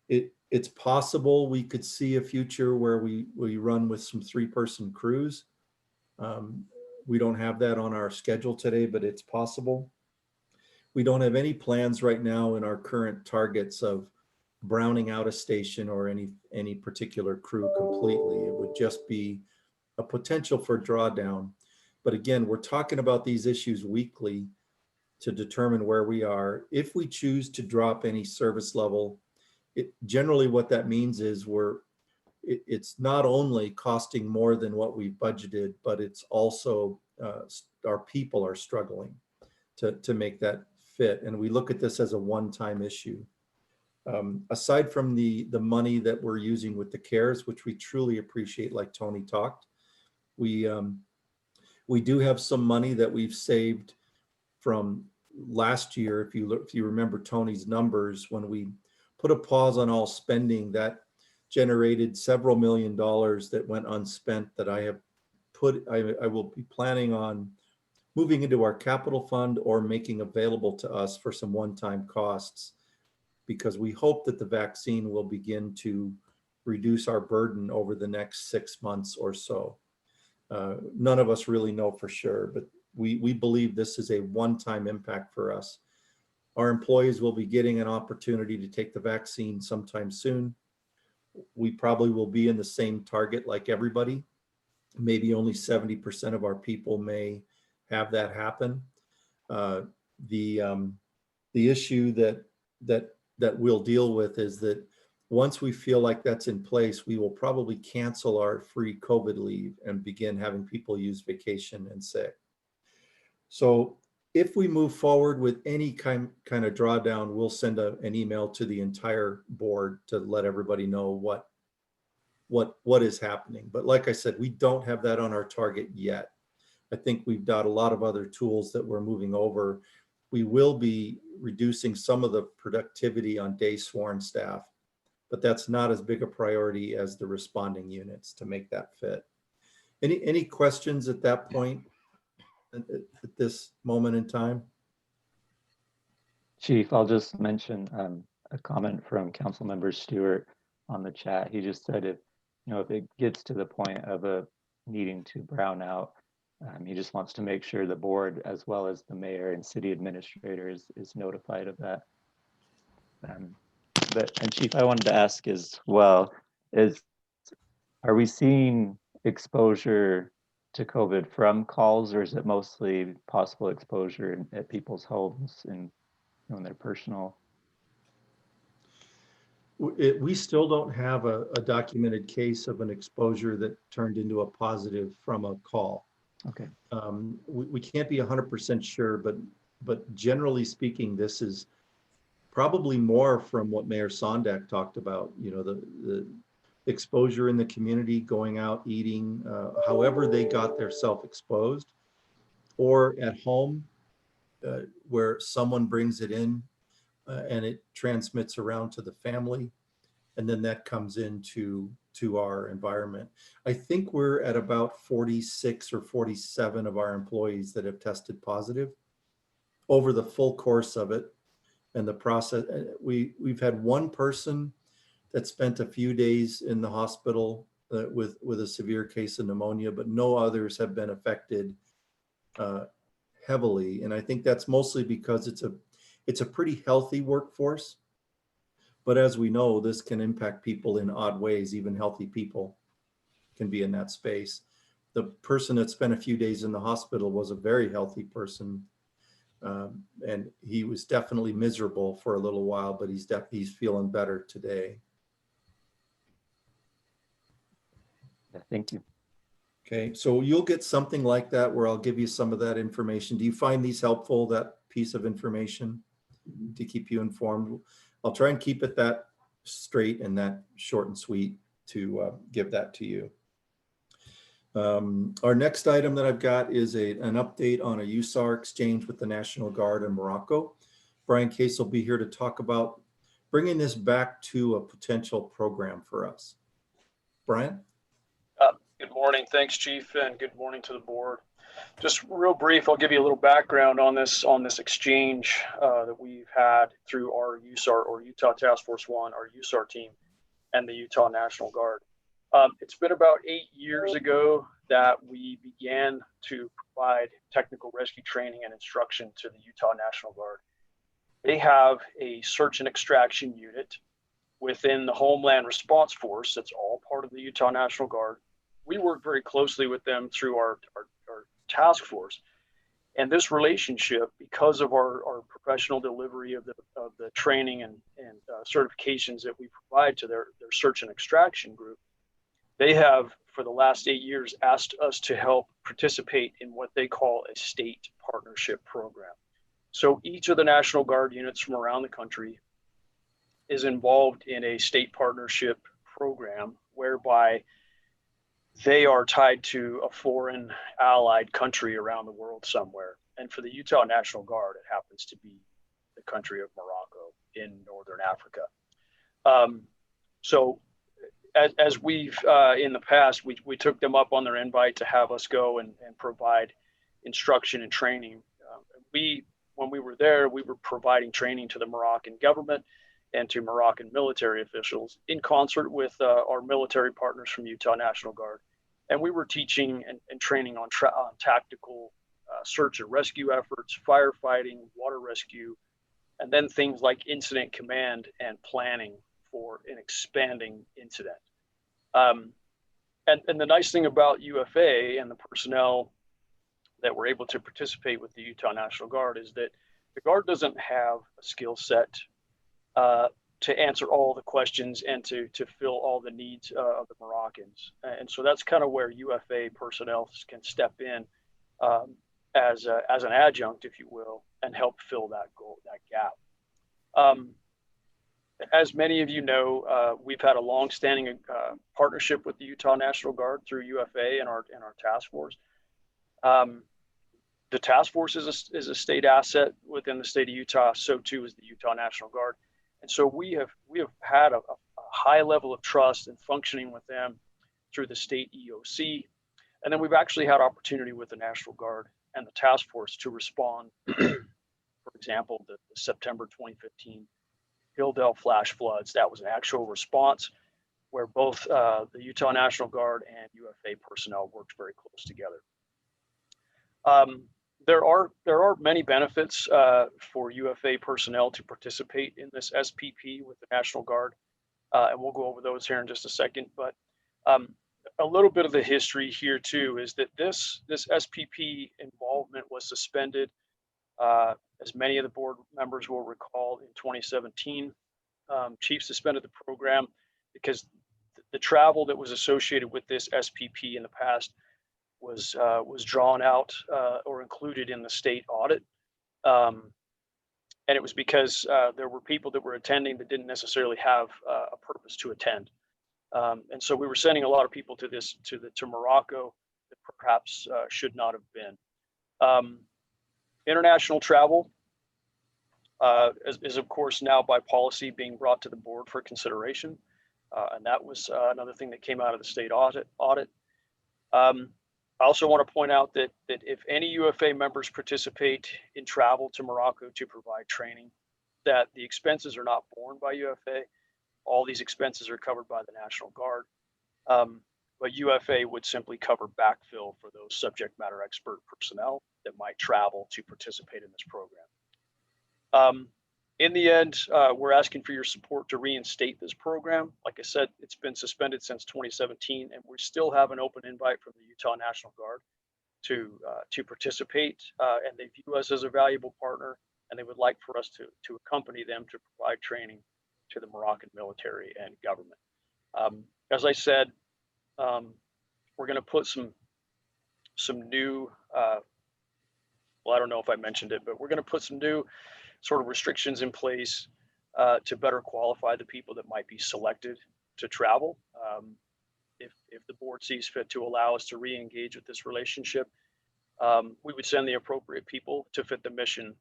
It's possible we could see a future where we run with some 3-person crews. We don't have that on our schedule today, but it's possible. We don't have any plans right now in our current targets of browning out a station or any particular crew completely. It would just be a potential for drawdown. But again, we're talking about these issues weekly to determine where we are. If we choose to drop any service level generally what that means is it's not only costing more than what we've budgeted, but it's also our people are struggling to make that fit. And we look at this as a one-time issue. Aside from the money that we're using with the CARES, which we truly appreciate, like Tony talked, we do have some money that we've saved from last year. If you remember Tony's numbers, when we put a pause on all spending, that generated several $1,000,000 that went unspent that I will be planning on moving into our capital fund or making available to us for some one-time costs, because we hope that the vaccine will begin to reduce our burden over the next 6 months or so. None of us really know for sure, but we believe this is a one-time impact for us. Our employees will be getting an opportunity to take the vaccine sometime soon. We probably will be in the same target like everybody. Maybe only 70% of our people may have that happen. The issue that we'll deal with is that once we feel like that's in place, we will probably cancel our free COVID leave and begin having people use vacation and sick. So if we move forward with any kind of drawdown, we'll send an email to the entire board to let everybody know what is happening. But like I said, we don't have that on our target yet. I think we've got a lot of other tools that we're moving over. We will be reducing some of the productivity on day sworn staff, but that's not as big a priority as the responding units to make that fit. Any questions at that point, at this moment in time? Chief, I'll just mention a comment from Councilmember Stewart on the chat. He just said if it gets to the point of a needing to brown out, he just wants to make sure the board, as well as the mayor and city administrator, is notified of that. And Chief, I wanted to ask as well, are we seeing exposure to COVID from calls, or is it mostly possible exposure at people's homes and in their personal? We still don't have a documented case of an exposure that turned into a positive from a call. Okay. We can't be 100% sure, but generally speaking, this is probably more from what Mayor Sondak talked about. The exposure in the community, going out, eating, however they got their self-exposed, or at home where someone brings it in and it transmits around to the family, and then that comes into our environment. I think we're at about 46 or 47 of our employees that have tested positive over the full course of it. And the process, we've had one person that spent a few days in the hospital with a severe case of pneumonia, but no others have been affected heavily. And I think that's mostly because it's a pretty healthy workforce. But as we know, this can impact people in odd ways. Even healthy people can be in that space. The person that spent a few days in the hospital was a very healthy person. And he was definitely miserable for a little while, but he's feeling better today. Yeah, thank you. Okay, so you'll get something like that where I'll give you some of that information. Do you find these helpful, that piece of information, to keep you informed? I'll try and keep it that straight and that short and sweet to give that to you. Our next item that I've got is an update on a Usar exchange with the National Guard in Morocco. Brian Case will be here to talk about bringing this back to a potential program for us. Brian? Good morning. Thanks, Chief, and good morning to the board. Just real brief, I'll give you a little background on this exchange that we've had through our Usar, or Utah Task Force 1, our Usar team, and the Utah National Guard. It's been about 8 years ago that we began to provide technical rescue training and instruction to the Utah National Guard. They have a search and extraction unit within the Homeland Response Force that's all part of the Utah National Guard. We work very closely with them through our task force. And this relationship, because of our professional delivery of the training and certifications that we provide to their search and extraction group, they have, for the last 8 years, asked us to help participate in what they call a state partnership program. So each of the National Guard units from around the country is involved in a state partnership program whereby they are tied to a foreign allied country around the world somewhere. And for the Utah National Guard, it happens to be the country of Morocco in Northern Africa. So as we've, in the past, we took them up on their invite to have us go and provide instruction and training. When we were there, we were providing training to the Moroccan government and to Moroccan military officials in concert with our military partners from Utah National Guard. And we were teaching and training on tactical search and rescue efforts, firefighting, water rescue, and then things like incident command and planning for an expanding incident. And the nice thing about UFA and the personnel that were able to participate with the Utah National Guard is that the Guard doesn't have a skill set to answer all the questions and to fill all the needs of the Moroccans. And so that's kind of where UFA personnel can step in as an adjunct, if you will, and help fill that gap. As many of you know, we've had a long-standing partnership with the Utah National Guard through UFA and our task force. The task force is a state asset within the state of Utah. So too is the Utah National Guard. And so we have had a high level of trust and functioning with them through the state EOC. And then we've actually had opportunity with the National Guard and the task force to respond. For example, the September 2015 Hilldale flash floods. That was an actual response where both the Utah National Guard and UFA personnel worked very close together. There are many benefits for UFA personnel to participate in this SPP with the National Guard, and we'll go over those here in just a second. But a little bit of the history here too is that this SPP involvement was suspended, as many of the board members will recall, in 2017. Chief suspended the program because the travel that was associated with this SPP in the past was drawn out or included in the state audit. And it was because there were people that were attending that didn't necessarily have a purpose to attend. And so we were sending a lot of people to Morocco that perhaps should not have been. International travel is of course now by policy being brought to the board for consideration. And that was another thing that came out of the state audit. I also want to point out that if any UFA members participate in travel to Morocco to provide training, that the expenses are not borne by UFA. All these expenses are covered by the National Guard, but UFA would simply cover backfill for those subject matter expert personnel that might travel to participate in this program. In the end, we're asking for your support to reinstate this program. Like I said, it's been suspended since 2017, and we still have an open invite from the Utah National Guard to participate, and they view us as a valuable partner, and they would like for us to accompany them to provide training to the Moroccan military and government. As I said, we're going to put some new, well, I don't know if I mentioned it, but we're going to put some new sort of restrictions in place to better qualify the people that might be selected to travel. If the board sees fit to allow us to re-engage with this relationship, we would send the appropriate people to fit the mission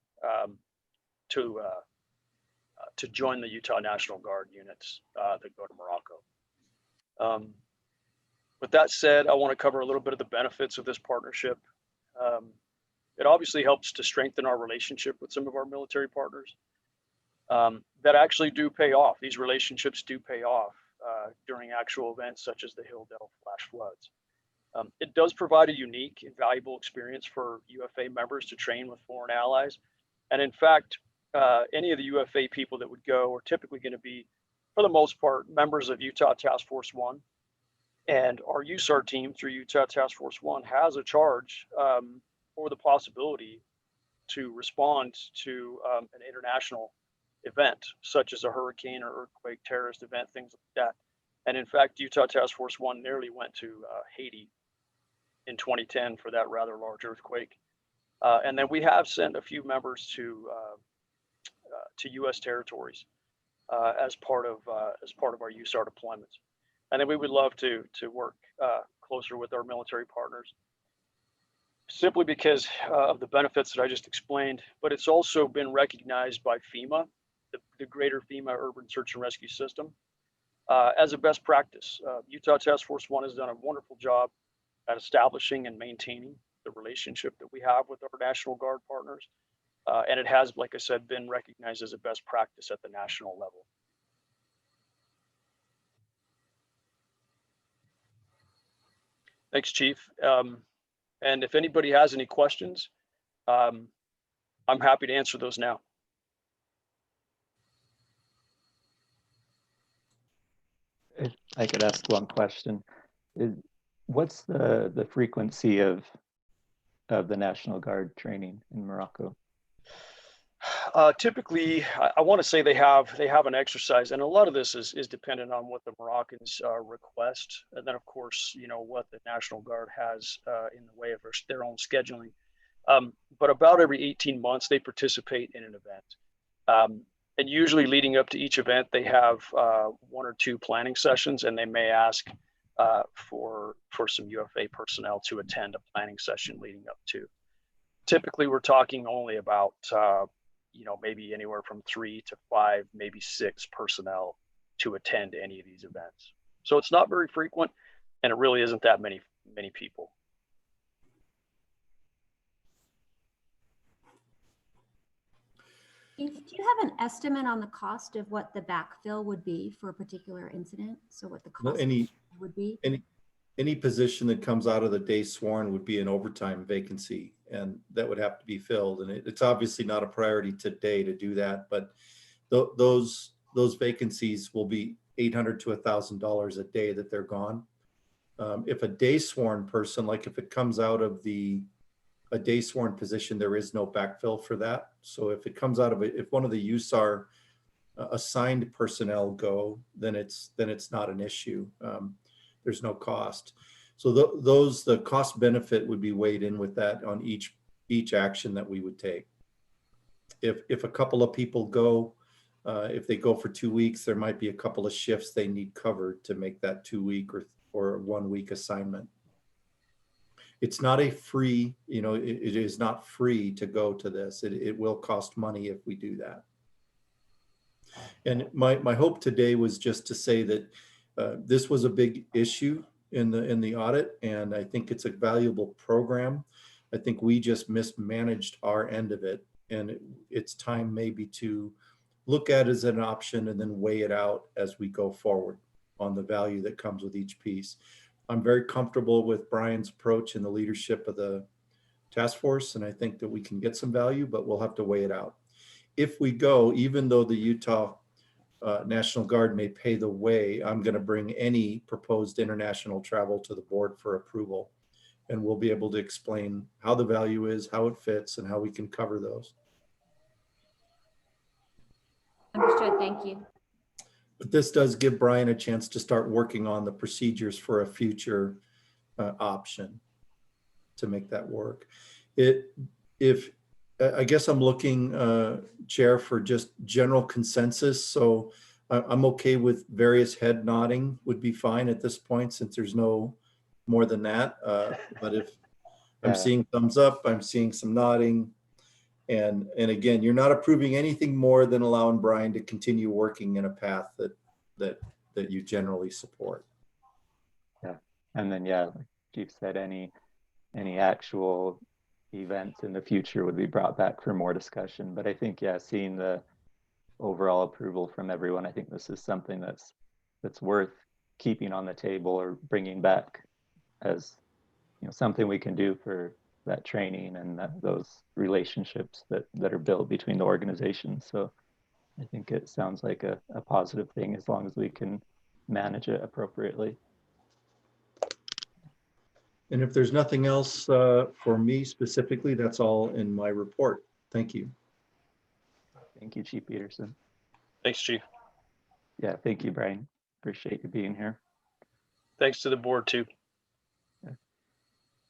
to join the Utah National Guard units that go to Morocco. With that said, I want to cover a little bit of the benefits of this partnership. It obviously helps to strengthen our relationship with some of our military partners that actually do pay off. These relationships do pay off during actual events such as the Hilldale flash floods. It does provide a unique and valuable experience for UFA members to train with foreign allies. And in fact, any of the UFA people that would go are typically going to be, for the most part, members of Utah Task Force 1. And our Usar team through Utah Task Force 1 has a charge or the possibility to respond to an international event, such as a hurricane or earthquake, terrorist event, things like that. And in fact, Utah Task Force 1 nearly went to Haiti in 2010 for that rather large earthquake. And then we have sent a few members to U.S. territories as part of our USAR deployments. And then we would love to work closer with our military partners, simply because of the benefits that I just explained. But it's also been recognized by FEMA, the greater FEMA Urban Search and Rescue System, as a best practice. Utah Task Force 1 has done a wonderful job at establishing and maintaining the relationship that we have with our National Guard partners. And it has, like I said, been recognized as a best practice at the national level. Thanks, Chief. And if anybody has any questions, I'm happy to answer those now. If I could ask one question, what's the frequency of the National Guard training in Morocco? Typically, I want to say they have an exercise, and a lot of this is dependent on what the Moroccans request, and then of course, you know, what the National Guard has in the way of their own scheduling. But about every 18 months, they participate in an event, and usually leading up to each event, they have 1 or 2 planning sessions, and they may ask for some UFA personnel to attend a planning session leading up to. Typically, we're talking only about you know, maybe anywhere from 3 to 5, maybe 6 personnel to attend any of these events. So it's not very frequent, and it really isn't that many people. Do you have an estimate on the cost of what the backfill would be for a particular incident? So what the cost would be? Any position that comes out of the day sworn would be an overtime vacancy, and that would have to be filled. And it's obviously not a priority today to do that, but those vacancies will be $800 to $1,000 a day that they're gone. If a day sworn person, like if it comes out of a day sworn position, there is no backfill for that. So if it comes out of if one of the USAR assigned personnel go, then it's not an issue. There's no cost. So the cost benefit would be weighed in with that on each action that we would take. If a couple of people go, if they go for 2 weeks, there might be a couple of shifts they need covered to make that 2-week or 1-week assignment. It's not a free, you know, it is not free to go to this. It will cost money if we do that. And my hope today was just to say that this was a big issue in the audit, and I think it's a valuable program. I think we just mismanaged our end of it, and it's time maybe to look at it as an option and then weigh it out as we go forward on the value that comes with each piece. I'm very comfortable with Brian's approach and the leadership of the task force, and I think that we can get some value, but we'll have to weigh it out. If we go, even though the Utah National Guard may pay the way, I'm going to bring any proposed international travel to the board for approval, and we'll be able to explain how the value is, how it fits, and how we can cover those. Understood. Thank you. But this does give Brian a chance to start working on the procedures for a future option to make that work. I guess I'm looking, Chair, for just general consensus. So I'm okay with various head nodding would be fine at this point, since there's no more than that. But if I'm seeing thumbs up, I'm seeing some nodding. And again, you're not approving anything more than allowing Brian to continue working in a path that you generally support. Yeah, and then like Chief said, any actual events in the future would be brought back for more discussion. But I think, seeing the overall approval from everyone, I think this is something that's worth keeping on the table or bringing back as, you know, something we can do for that training and those relationships that are built between the organizations. So I think it sounds like a positive thing, as long as we can manage it appropriately. And if there's nothing else for me specifically, that's all in my report. Thank you. Thank you, Chief Peterson. Thanks, Chief. Yeah, thank you, Brian. Appreciate you being here. Thanks to the board too.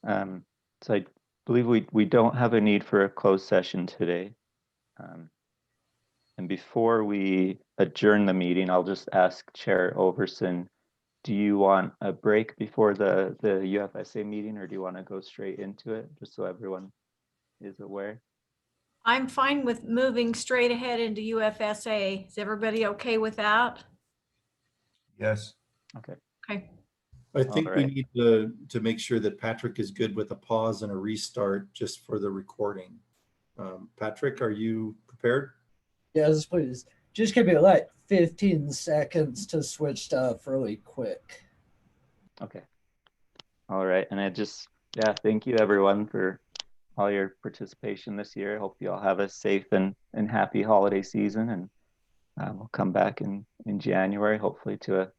So I believe we don't have a need for a closed session today. And before we adjourn the meeting, I'll just ask Chair Overson, do you want a break before the UFSA meeting, or do you want to go straight into it, just so everyone is aware? I'm fine with moving straight ahead into UFSA. Is everybody okay with that? Yes. Okay. Okay. I think All we right. need to make sure that Patrick is good with a pause and a restart just for the recording. Patrick, are you prepared? Yes, please. Just give me like 15 seconds to switch stuff really quick. Okay. All right. And yeah, thank you everyone for all your participation this year. I hope you all have a safe and happy holiday season. And we'll come back in January, hopefully to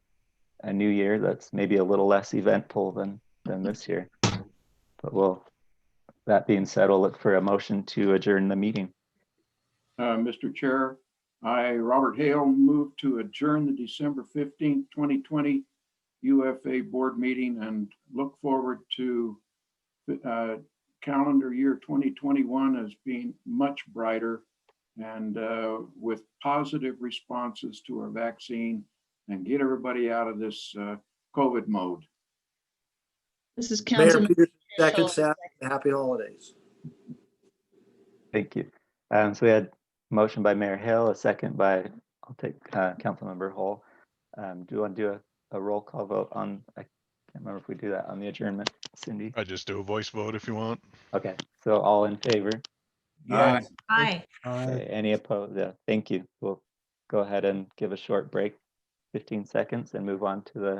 a new year that's maybe a little less eventful than this year. But that being said, we'll look for a motion to adjourn the meeting. Mr. Chair, I, Robert Hale, move to adjourn the December 15th, 2020 UFA board meeting and look forward to calendar year 2021 as being much brighter and with positive responses to our vaccine and get everybody out of this COVID mode. This is Mayor Councilman. Peterson, second Saturday, happy holidays. Thank you. So we had a motion by Mayor Hill, a second by, I'll take Councilmember Hull. Do you want to do a roll call vote on, I can't remember if we do that on the adjournment, Cindy? I just do a voice vote if you want. Okay, so all in favor? Yes. Aye. Okay, any opposed? Yeah, thank you. We'll go ahead and give a short break, 15 seconds, and move on to the